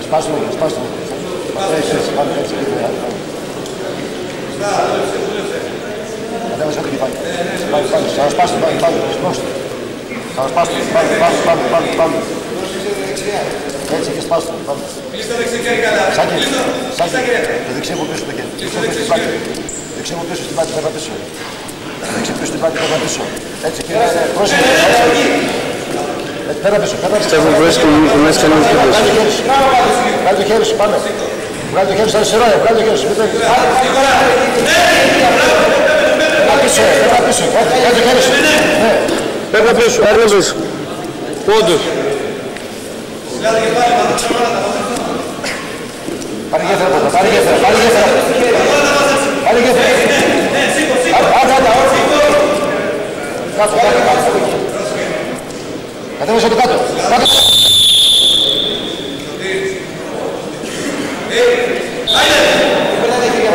Σπάσουμε. Έτσι. Κατέβασε ό,τι κεφάλι. Θα σπάσουμε, πάμε. Έτσι και σπάσουμε, πάμε. Σάκη, το δεξί από πίσω το χέρι. Δεξί από πίσω στην πάτη, πέρα πίσω. Δεξί πίσω στην πάτη, πέρα πίσω. Έτσι, κύριε, πρόσεχε. Πέρα πίσω. Στέφω βρίσκει που μέσα και νόμιζε πίσω. Βγάλει το χέρι σου, πάμε. Βγάλει το χέρι σου, αριστερό, βγάλει το χέρι σου. Πέρα πίσω, βγάλει το χέρι σου. Πέρα πίσω. Πόντους. Πάρε γέφυρα από εδώ, πάρε γέφυρα. Κάτω. Κατέβασε το κάτω. Πάρε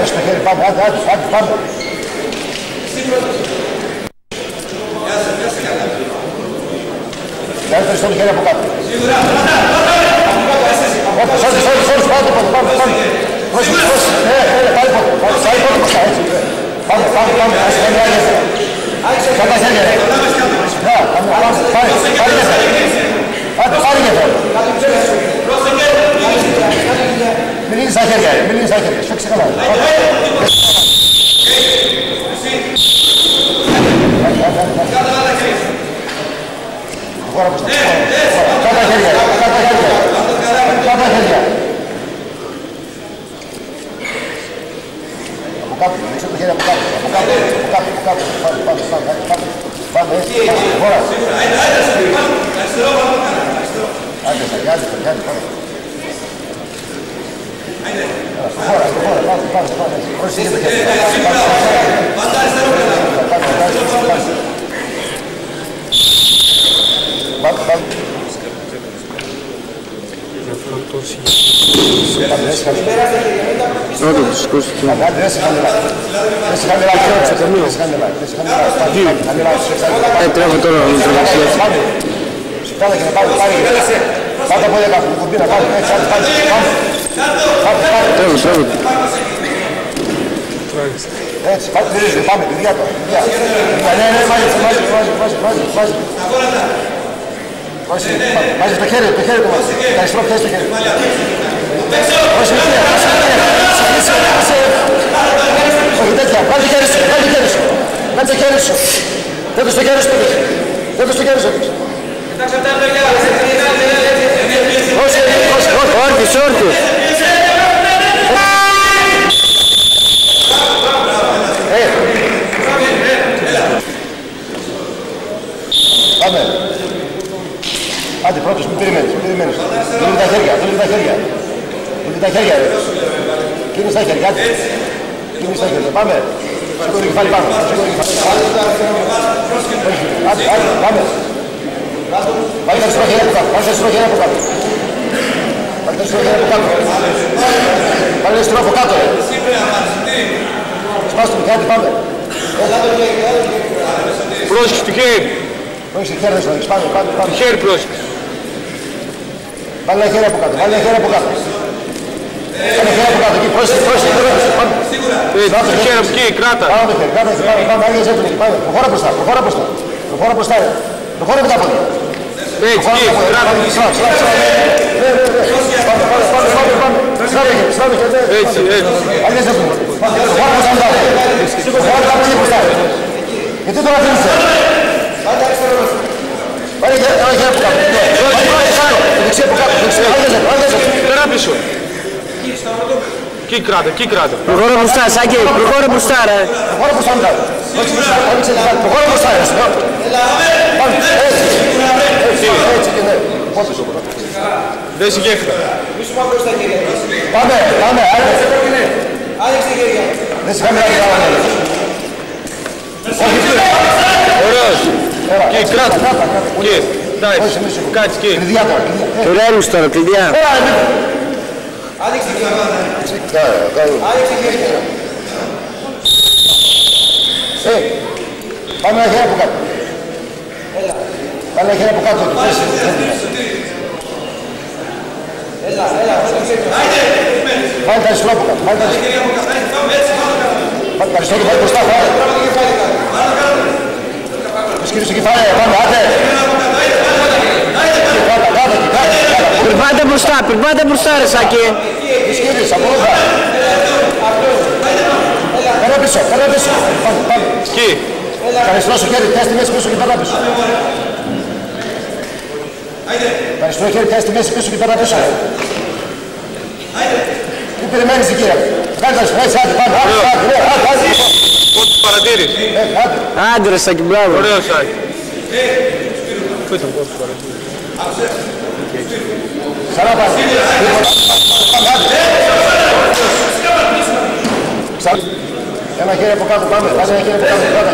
στο χέρι, πάμε, πάμε. Κάτω στο χέρι από κάτω. Σόρις, πάμε. Πάμε. Κάτα χέρια, ρε. Πάρε γέφυρα. Μην λύνεις τα χέρια, σφέξε καλά. Κάτα χέρια. Από κάτω, δείξε το χέρι από κάτω. Πάμε, έτσι, χώρα. Άντε, Γιάννη, πάμε. Στο χώρα, πάμε. Πρόσεχε το χέρι. Πάμε. Πρώτα τους σκούστηκε. Τρέχω τώρα με τρεβασία. Κάτω και να πάρει. Πάτε από εδώ κάτω, κουμπί να πάρει. Τρέχω. Έτσι, πάμε, παιδιά τώρα. Ναι, βάζει το χέρι του βάζει. Τα αριστερό πιέζει το χέρι. Όχι τέτοια, βγάλει το χέρι σου. Δέτω στο χέρι σου. Κοιτάξτε τα παιδιά. Όρκης. Πάμε. Άντε πρώτος, μην περιμένεις. Δούλει τα χέρια. Κίνεις τα χέρια, πάμε. Σηκώνει το κεφάλι πάνω. Άντε, πάμε. Βάλτε τα αριστερό χέρια από κάτω. Βάλτε αριστερό από κάτω. Σπάστε το χέρι, πάμε. Πρόσεξε το χέρι. Πρόσεξε το χέρι, πάμε. Το χέρι πρόσεξε. Βάλε ένα χέρι από κάτω. Εκεί, πρόσεξε, πάμε. Το χέρι από εκεί, κράτα. Πάμε το χέρι, πάμε, άγιες έτοιμοι, πάμε. Προχώρα μπροστά. Προχώρα με τα πόδια. Έτσι, εκεί, κράτα. Στράβε χέρι. Έτσι. Άγιες έτοιμοι. Προχώρα μπροστά. Γιατί τώρα αφήνεις. Βάλε ένα χέρι από κάτω. Δεξί από κάτω. Πέρα πίσω. Εκεί κράτα. Προχώρα μπροστά, Σάκη, προχώρα μπροστά, ρε. Προχώρα μπροστά μετά. Προχώρα μπροστά, ρε. Έτσι και ναι. Πότε σου πρώτα. Δεν συγκέφτηκα. Μη σου πάω μπροστά χέρια. Πάμε, Άνοιξε τα χέρια. δεν σε χαμηλά και καλά. Όχι, Ωραίος. Εκεί, κράτα. Εκεί. Εντάξει, κάτσε εκεί. κλειδιά τώρα. Ρέμους τώρα, κλειδιά. Άνοιξε τα χέρια. Πάμε ένα χέρι από κάτω. Καλά χέρια από κάτω. Βάλει τα αριστερό από κάτω. Βάλει τα αριστερό του βάλει μπροστά. Σκύρισε κεφάλαια. Πάμε, άντε. Περπάτε μπροστά ρε Σάκη. Σκύρισε, ακολούθα. Πέρα πίσω. Πάμε. Σκι. Τα αριστερό σου χέρι, πιάσει τη μέση πίσω και πέρα πίσω. Τα αριστερό χέρι, πιάσει τη μέση πίσω και πέρα πίσω. Πού περιμένεις εκεί, ρε. Κάνε τα αριστερό, έτσι, άντε, πάμε. Πότε παρατήρης. Άντε ρε Σάκη, μπράβο. Ωραίο Σάκη. Πού ήταν πότε παρατήρης. Ξανά πάμε. Ένα χέρι από κάτω, πάμε. Βάζει ένα χέρι από κάτω.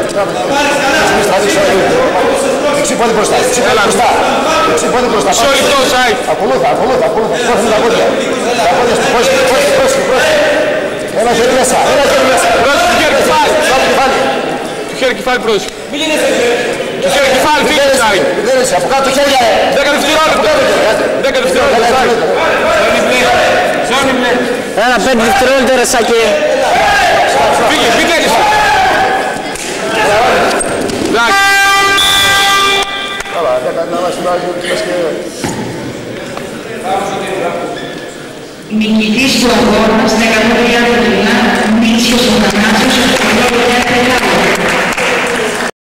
Δεξί πόδι μπροστά. Δεξί πόδι μπροστά. Σωριτό Σάκη. Ακολούθα. Πρόχει τα πόδια. Τα πόδια στο πρόσχη. Ένα χέρι μέσα. Πρόσχη του χέρι κεφάλι. Του χέρι κεφάλι πρόσχη. Του χέρι κεφάλι φύγει Σάκη. Από κάτω χέρια. 10 δευτερόλεπτα. 10 δευτερόλεπτα. Ένα 5 δευτερόλεπτα ρε Σάκη. Φύγε, μην τέλεισε. Καλά, να μας θυμάζει ότι είμαστε και... Νικητής του αγώνα στα 130 κιλά, Μίτσιος ο Θανάσιος, 8 κιλά.